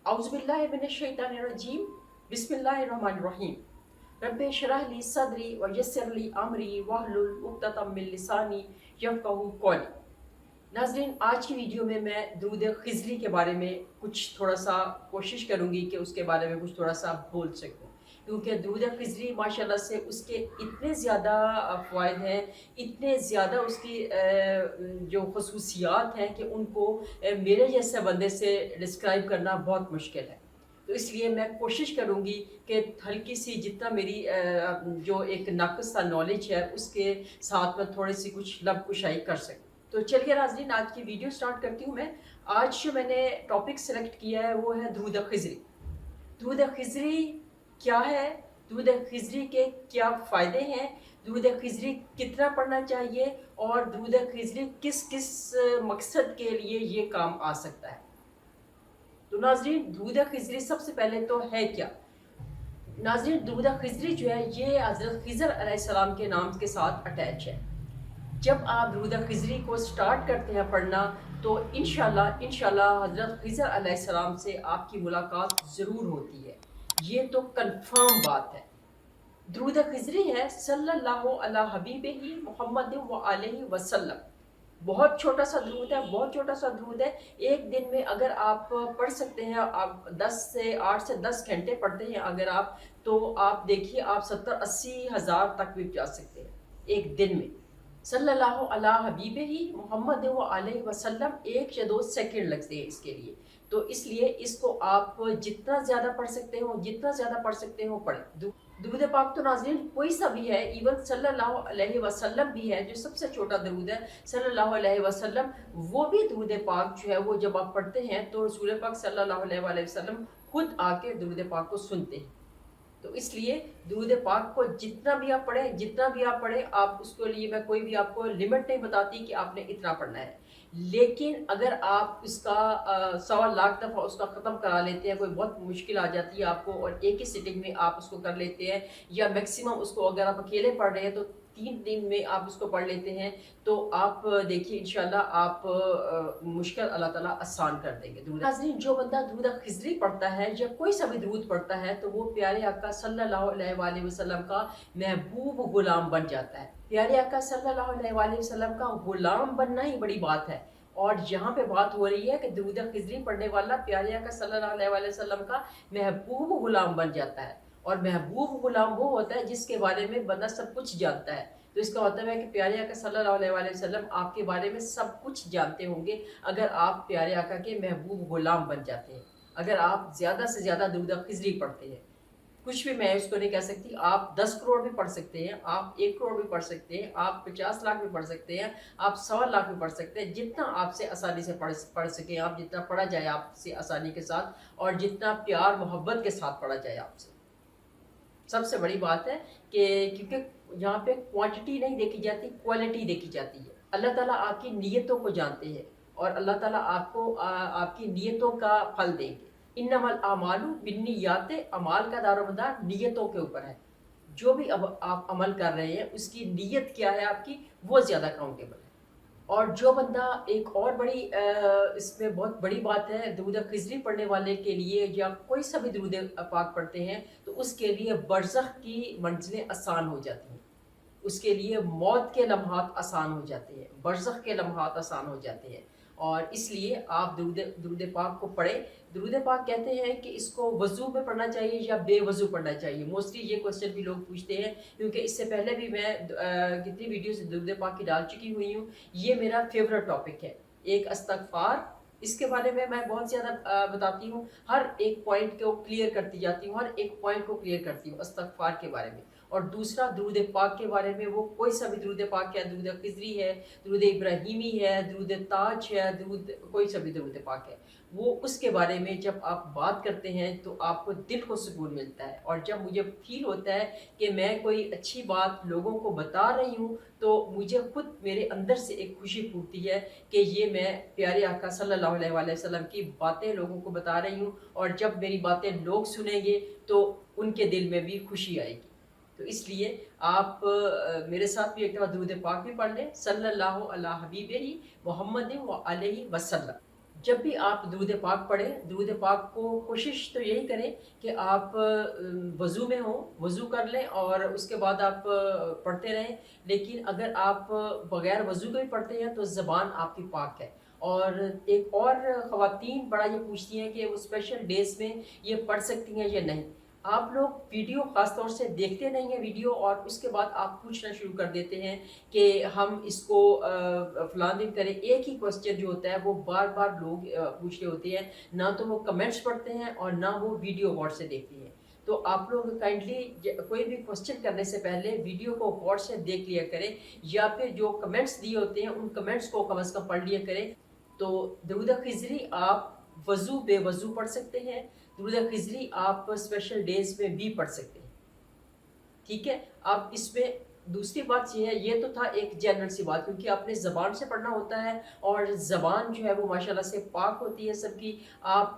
औज़ुबिल्लाहि मिनश्शैतानिर्रजीम बिस्मिल्लाहिर्रहमानिर्रहीम रब्बि इश्रह ली सदरी व यस्सिर ली अमरी वहलुल उक़्दतम मिन लिसानी यफ़क़हू क़ौली। नाज़रीन, आज की वीडियो में मैं दुरूद ख़िज़री के बारे में कुछ थोड़ा सा कोशिश करूँगी कि उसके बारे में कुछ थोड़ा सा बोल सकूँ, क्योंकि दुरूद ख़िज़री माशाल्लाह से उसके इतने ज़्यादा फ़वाइद हैं, इतने ज़्यादा उसकी जो ख़ुसूसियात हैं कि उनको मेरे जैसे बंदे से डिस्क्राइब करना बहुत मुश्किल है। तो इसलिए मैं कोशिश करूँगी कि हल्की सी जितना मेरी जो एक नाक़िस नॉलेज है उसके साथ में थोड़ी सी कुछ लब कुशाई कर सकूँ। तो चलिए नाज़रीन, आज की वीडियो स्टार्ट करती हूँ मैं। आज जो मैंने टॉपिक सेलेक्ट किया है वो है दुरूद ख़िज़री। दुरूद ख़िज़री क्या है? दुरूद ख़िज़री के क्या फ़ायदे हैं? दुरूद ख़िज़री कितना पढ़ना चाहिए? और दुरूद ख़िज़री किस किस मकसद के लिए ये काम आ सकता है? तो नाज़रीन, दुरूद ख़िज़री सबसे पहले तो है क्या? नाज़रीन, दुरूद ख़िज़री जो है ये हज़रत ख़िज़र अलैहिस्सलाम के नाम के साथ अटैच है। जब आप दुरूद ख़िज़री को स्टार्ट करते हैं पढ़ना तो इंशाल्लाह हज़रत ख़िज़र अलैहिस्सलाम से आपकी मुलाकात ज़रूर होती है। ये तो कन्फर्म बात है। दुरूद ख़िज़री है सल्लल्लाहु अला हबीबिही मुहम्मद व आलिहि वसल्लम। बहुत छोटा सा दुरूद है, बहुत छोटा सा दुरूद है। एक दिन में अगर आप पढ़ सकते हैं, आप 8 से 10 घंटे पढ़ते हैं अगर आप, तो आप देखिए आप 70-80 हज़ार तक भी जा सकते हैं एक दिन में। सल्लल्लाहु अला हबीबिही मुहम्मद व आलिहि वसल्लम 1 या 2 सेकंड लगते हैं इसके लिए। तो इसलिए इसको आप जितना ज़्यादा पढ़ सकते हो, जितना ज़्यादा पढ़ सकते हो पढ़ें। दुरूद पाक तो नाज़रीन कोई सा भी है, इवन सल्लल्लाहु अलैहि वसल्लम भी है जो सबसे छोटा दुरूद है, सल्लल्लाहु अलैहि वसल्लम, वो भी दुरूद पाक जो है वो जब आप पढ़ते हैं तो रसूल पाक सल्लल्लाहु अलैहि वसल्लम खुद आके दुरूद पाक को सुनते हैं। तो इसलिए दुरूद पाक को जितना भी आप पढ़ें, जितना भी आप पढ़ें, आप उसके लिए मैं कोई भी आपको लिमिट नहीं बताती कि आपने इतना पढ़ना है। लेकिन अगर आप इसका 1.25 लाख दफ़ा उसका ख़त्म करा लेते हैं, कोई बहुत मुश्किल आ जाती है आपको और एक ही सिटिंग में आप उसको कर लेते हैं, या मैक्सिमम उसको अगर आप अकेले पढ़ रहे हैं तो 3 दिन में आप उसको पढ़ लेते हैं, तो आप देखिए इंशाल्लाह आप मुश्किल अल्लाह ताला आसान कर देंगे। नाज़रीन, जो बंदा दुरूद ख़िज़री पढ़ता है या कोई सा भी दुरूद पढ़ता है तो वो प्यारे आका सल्लल्लाहु अलैहि वसल्लम का महबूब गुलाम बन जाता है। प्यारे आका सल्लल्लाहु अलैहि वसल्लम का गुलाम बनना ही बड़ी बात है। और यहाँ पे बात हो रही है कि दुरूद ख़िज़री पढ़ने वाला प्यारे आका सल्लल्लाहु अलैहि वसल्लम का महबूब गुलाम बन जाता है। और महबूब गुलाम वो होता है जिसके बारे में बंदा सब कुछ जानता है। तो इसका मतलब है कि प्यारे आका सल्लल्लाहु अलैहि वसल्लम आपके बारे में सब कुछ जानते होंगे अगर आप प्यारे आका के महबूब गुलाम बन जाते हैं, अगर आप ज़्यादा से ज़्यादा दुरूद ख़िज़री पढ़ते हैं। कुछ भी मैं उसको नहीं कह सकती, आप 10 करोड़ भी पढ़ सकते हैं, आप 1 करोड़ भी पढ़ सकते हैं, आप 50 लाख भी पढ़ सकते हैं, आप 1.25 लाख भी पढ़ सकते हैं, जितना आपसे आसानी से पढ़ सकें आप, जितना पढ़ा जाए आपसे आसानी के साथ और जितना प्यार मोहब्बत के साथ पढ़ा जाए आपसे। सबसे बड़ी बात है कि क्योंकि यहाँ पे क्वांटिटी नहीं देखी जाती, क्वालिटी देखी जाती है। अल्लाह ताला आपकी नीयतों को जानते हैं और अल्लाह ताला आपको आपकी नीयतों का फल देंगे। इन्नमल आमालु बिन्नियात, अमाल का दारोमदार नीयतों के ऊपर है। जो भी अब आप अमल कर रहे हैं उसकी नीयत क्या है आपकी, वो ज़्यादा काउंटेबल है। और जो बंदा एक और बड़ी इसमें बहुत बड़ी बात है दुरूद ख़िज़री पढ़ने वाले के लिए, या कोई सा भी दुरूद पाक पढ़ते हैं तो उसके लिए बरज़ख की मंज़िलें आसान हो जाती हैं, उसके लिए मौत के लम्हात आसान हो जाते हैं, बरज़ख के लम्हात आसान हो जाते हैं। और इसलिए आप दुरूद पाक को पढ़ें। दुरूद पाक कहते हैं कि इसको वज़ू में पढ़ना चाहिए या बेवज़ू पढ़ना चाहिए। मोस्टली ये क्वेश्चन भी लोग पूछते हैं, क्योंकि इससे पहले भी मैं कितनी वीडियोज़ दुरूद पाक की डाल चुकी हुई हूँ। ये मेरा फ़ेवरेट टॉपिक है। एक इस्तग़फ़ार, इसके बारे में मैं बहुत ज़्यादा बताती हूँ, हर एक पॉइंट को क्लियर करती जाती हूँ, हर एक पॉइंट को क्लियर करती हूँ इस्तग़फ़ार के बारे में। और दूसरा दुरूद पाक के बारे में, वो कोई सा भी दुरूद पाक है, दुरूद ख़िज़री है, दुरूद इब्राहीमी है, दुरूद ताज है, दुरूद कोई सा भी दुरूद पाक है, वो उसके बारे में जब आप बात करते हैं तो आपको दिल को सुकून मिलता है। और जब मुझे फ़ील होता है कि मैं कोई अच्छी बात लोगों को बता रही हूँ तो मुझे खुद मेरे अंदर से एक खुशी फूटती है कि ये मैं प्यारे आका सल्लल्लाहु अलैहि वसल्लम की बातें लोगों को बता रही हूँ, और जब मेरी बातें लोग सुनेंगे तो उनके दिल में भी खुशी आएगी। तो इसलिए आप मेरे साथ भी एक दफ़ा दुरूद पाक भी पढ़ लें, सल्लल्लाहु अला हबीबिही मुहम्मद व आलिहि वसल्लम। जब भी आप दुरूद पाक पढ़ें, दुरूद पाक को कोशिश तो यही करें कि आप वज़ू में हो, वज़ू कर लें और उसके बाद आप पढ़ते रहें। लेकिन अगर आप बग़ैर वज़ू के भी पढ़ते हैं तो ज़बान आपकी पाक है। और एक और ख़वातीन बड़ा ये पूछती हैं कि वो स्पेशल डेज़ में ये पढ़ सकती हैं या नहीं। आप लोग वीडियो ख़ास तौर से देखते नहीं हैं वीडियो, और उसके बाद आप पूछना शुरू कर देते हैं कि हम इसको फ़लाँ दिन करें। एक ही क्वेश्चन जो होता है वो बार-बार लोग पूछ रहे होते हैं, ना तो वो कमेंट्स पढ़ते हैं और ना वो वीडियो गौर से देखते हैं। तो आप लोग काइंडली कोई भी क्वेश्चन करने से पहले वीडियो को गौर से देख लिया करें, या फिर जो कमेंट्स दिए होते हैं उन कमेंट्स को कम से कम पढ़ लिया करें। तो दुरूद खिज़री आप वज़ू बेवज़ू पढ़ सकते हैं, दुरूद खिज़री आप स्पेशल डेज़ में भी पढ़ सकते हैं। ठीक है? अब इसमें दूसरी बात ये है, ये तो था एक जनरल सी बात, क्योंकि आपने ज़बान से पढ़ना होता है और ज़बान जो है वो माशाल्लाह से पाक होती है सबकी। आप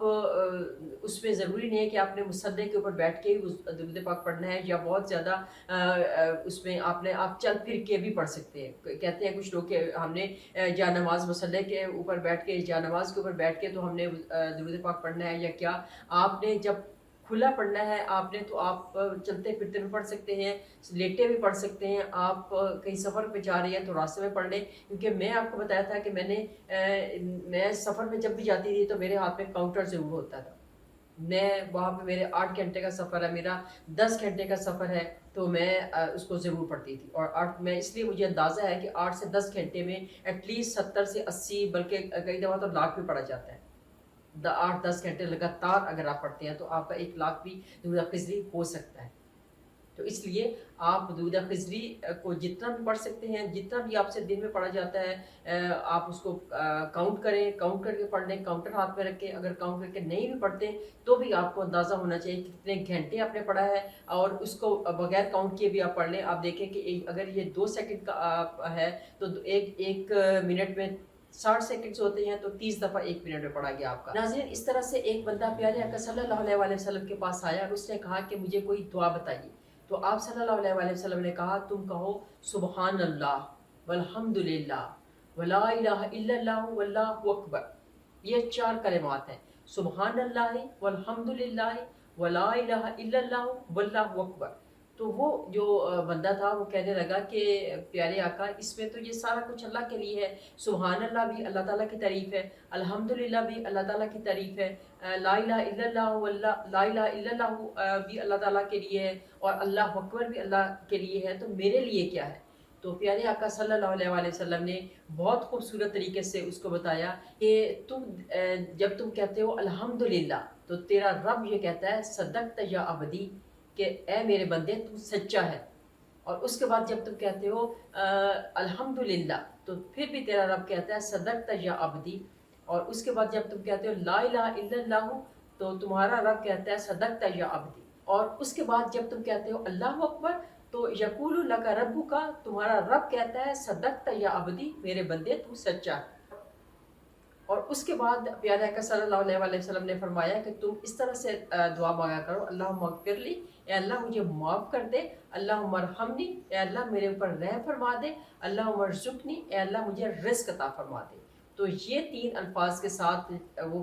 उसमें ज़रूरी नहीं है कि आपने मुसल्ले के ऊपर बैठ के ही उस दुरूद पाक पढ़ना है, या बहुत ज़्यादा उसमें आप चल फिर के भी पढ़ सकते हैं। कहते हैं कुछ लोग कि हमने जा नमाज़ मुसल्ले के ऊपर बैठ के, जा नमाज़ के ऊपर बैठ के तो हमने दुरूद पाक पढ़ना है या क्या? आपने जब खुला पढ़ना है आपने, तो आप चलते फिरते भी पढ़ सकते हैं, लेटे भी पढ़ सकते हैं। आप कहीं सफ़र पे जा रहे हैं तो रास्ते में पढ़ लें, क्योंकि मैं आपको बताया था कि मैं सफ़र में जब भी जाती थी तो मेरे हाथ में काउंटर ज़रूर होता था। मैं वहाँ पे, मेरे 8 घंटे का सफ़र है, मेरा 10 घंटे का सफ़र है, तो मैं उसको ज़रूर पढ़ती थी। और 8 मैं इसलिए मुझे अंदाज़ा है कि 8 से 10 घंटे में एटलीस्ट 70 से 80, बल्कि कई दफ़ा तो लाख भी पढ़ा जाता है। 8-10 घंटे लगातार अगर आप पढ़ते हैं तो आपका 1 लाख भी दुरूद खिज़री हो सकता है। तो इसलिए आप दुरूद खिज़री को जितना भी पढ़ सकते हैं, जितना भी आपसे दिन में पढ़ा जाता है, आप उसको काउंट करें, काउंट करके पढ़ लें, काउंटर हाथ में रखें। अगर काउंट करके नहीं भी पढ़ते तो भी आपको अंदाज़ा होना चाहिए कि कितने घंटे आपने पढ़ा है, और उसको बगैर काउंट किए भी आप पढ़ लें। आप देखें कि अगर ये 2 सेकंड का है तो एक 1 मिनट में 60 सेकंड्स होते हैं, तो 30 दफ़ा 1 मिनट में पढ़ा गया आपका। नाज़रीन, इस तरह से एक बंदा प्यारे आका सल्लल्लाहु अलैहि वसल्लम के पास आया और उसने कहा कि मुझे कोई दुआ बताइए। तो आप सल्लल्लाहु अलैहि वसल्लम ने कहा, तुम कहो सुबहान अल्लाह वल्हम्दुलिल्लाह वला इलाहा इल्लल्लाह वल्लाहु अकबर। ये 4 कलिमात हैं, सुबहान अल्लाह वल्हम्दुलिल्लाह वला इलाहा इल्लल्लाह वल्लाहु अकबर। तो वो जो बंदा था वो कहने लगा कि प्यारे आका, इसमें तो ये सारा कुछ अल्लाह के लिए है। सुबहान अल्लाह भी अल्लाह ताला की तारीफ़ है, अल्हम्दुलिल्लाह भी अल्लाह ताला की तारीफ़ है, ला इलाहा इल्लल्लाह ला इलाहा इल्लल्लाह भी अल्लाह ताला के लिए है, और अल्लाह अकबर भी अल्लाह के लिए है, तो मेरे लिए क्या है? तो प्यारे आका सल्लल्लाहु अलैहि वसल्लम ने बहुत खूबसूरत तरीके से उसको बताया कि जब तुम कहते हो अल्हम्दुलिल्लाह, तो तेरा रब ये कहता है सदक़्त या अबदी, कि ए मेरे बंदे तू सच्चा है। और उसके बाद जब तुम कहते हो अल्हम्दुलिल्लाह, तो फिर भी तेरा रब कहता है सदक़्त या अबदी। और उसके बाद जब तुम कहते हो ला इलाहा इल्लल्लाह, तो तुम्हारा रब कहता है सदक़्त या अबदी। और उसके बाद जब तुम कहते हो अल्लाहु अकबर, तो यक़ूलु लका रब्बुका, तुम्हारा रब कहता है सदक़्त या अबदी, मेरे बंदे तू सच्चा है। और उसके बाद प्यारे आका सल्लल्लाहु अलैहि वसल्लम ने फरमाया कि तुम इस तरह से दुआ मांगा करो, अल्लाहुम्मा अग़फ़िरली, ए अल्लाह मुझे माफ़ कर दे, अल्लाहुम्मा अरहमनी, ए अल्लाह मेरे ऊपर रहम फरमा दे, अल्लाहुम्मा अर्ज़ुक़नी, ए अल्लाह मुझे रिज़्क़ अता फरमा दे। तो ये 3 अल्फाज के साथ वो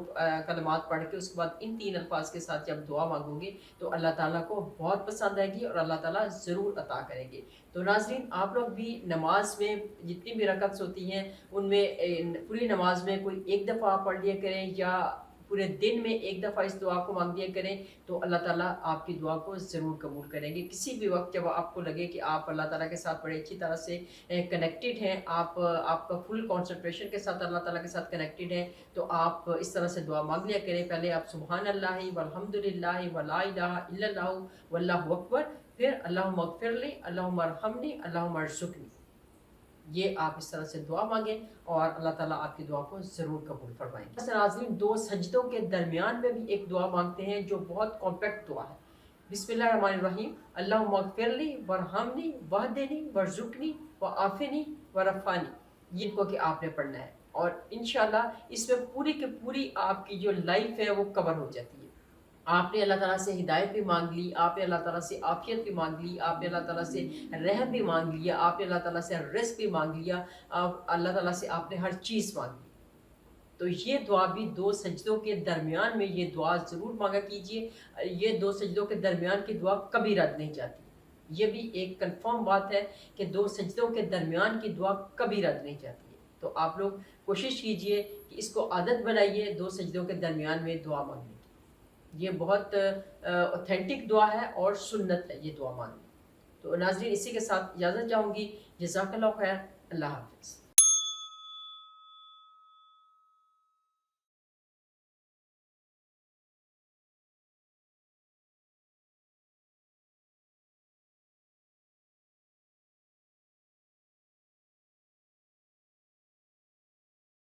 कलमात पढ़ के उसके बाद इन 3 अल्फाज के साथ जब दुआ मांगोगे तो अल्लाह ताला को बहुत पसंद आएगी और अल्लाह ताला ज़रूर अता करेंगे। तो नाज़रीन, आप लोग भी नमाज में जितनी भी रकअत्स होती हैं उनमें पूरी नमाज में कोई एक दफ़ा आप पढ़ लिया करें, या पूरे दिन में एक दफ़ा इस दुआ को मांग लिया करें, तो अल्लाह ताला आपकी दुआ को ज़रूर कबूल करेंगे। किसी भी वक्त जब आपको लगे कि आप अल्लाह ताला के साथ बड़े अच्छी तरह से कनेक्टेड हैं, आपका फुल कंसंट्रेशन के साथ अल्लाह ताला के साथ कनेक्टेड हैं, तो आप इस तरह से दुआ मांग लिया करें। पहले आप सुबहान अल्लाह वल्हम्दुलिल्लाह वला इलाहा इल्लल्लाह वल्लाहु अकबर, फिर अल्लाहुम्मा अग़फ़िरली, अल्लाहुम्मा अरहमनी, अल्लाहुम्मा अर्ज़ुक़नी। ये आप इस तरह से दुआ मांगें और अल्लाह ताला आपकी दुआ को ज़रूर कबूल फरमाएंगे। नाज़रीन, 2 सजदों के दरमियान में भी एक दुआ मांगते हैं जो बहुत कॉम्पैक्ट दुआ है। बिस्मिल्लाहिर्रहमानिर्रहीम, अल्लाहुम्मा अग़फ़िरली वरहमनी वहदिनी वर्ज़ुक़नी वआफ़िनी वरफ़ानी। ये को कि आपने पढ़ना है, और इंशाअल्लाह इसमें पूरी की पूरी आपकी जो लाइफ है वो कवर हो जाती है। आपने अल्लाह ताला से हिदायत भी मांग ली, आपने अल्लाह ताला से आफियत भी मांग ली, आपने अल्लाह ताला से रहम भी मांग लिया, आपने अल्लाह ताला से रिज़्क़ भी मांग लिया, आप अल्लाह ताला से आपने हर चीज़ मांग ली। تو یہ دعا بھی 2 سجدوں کے درمیان میں یہ دعا ضرور مانگا کیجئے. یہ 2 سجدوں کے درمیان کی دعا کبھی رد نہیں جاتی. یہ بھی ایک کنفرم بات ہے کہ 2 سجدوں کے درمیان کی دعا کبھی رد نہیں جاتی ہے. تو آپ لوگ کوشش کیجئے کہ اس کو عادت بنائیے 2 سجدوں کے درمیان میں دعا مانگنے کی. یہ بہت اوتھینٹک دعا ہے اور سنت ہے یہ دعا مانگنا. تو ناظرین اسی کے ساتھ اجازت چاہوں گی. جزاک اللہ خیر. اللہ حافظ.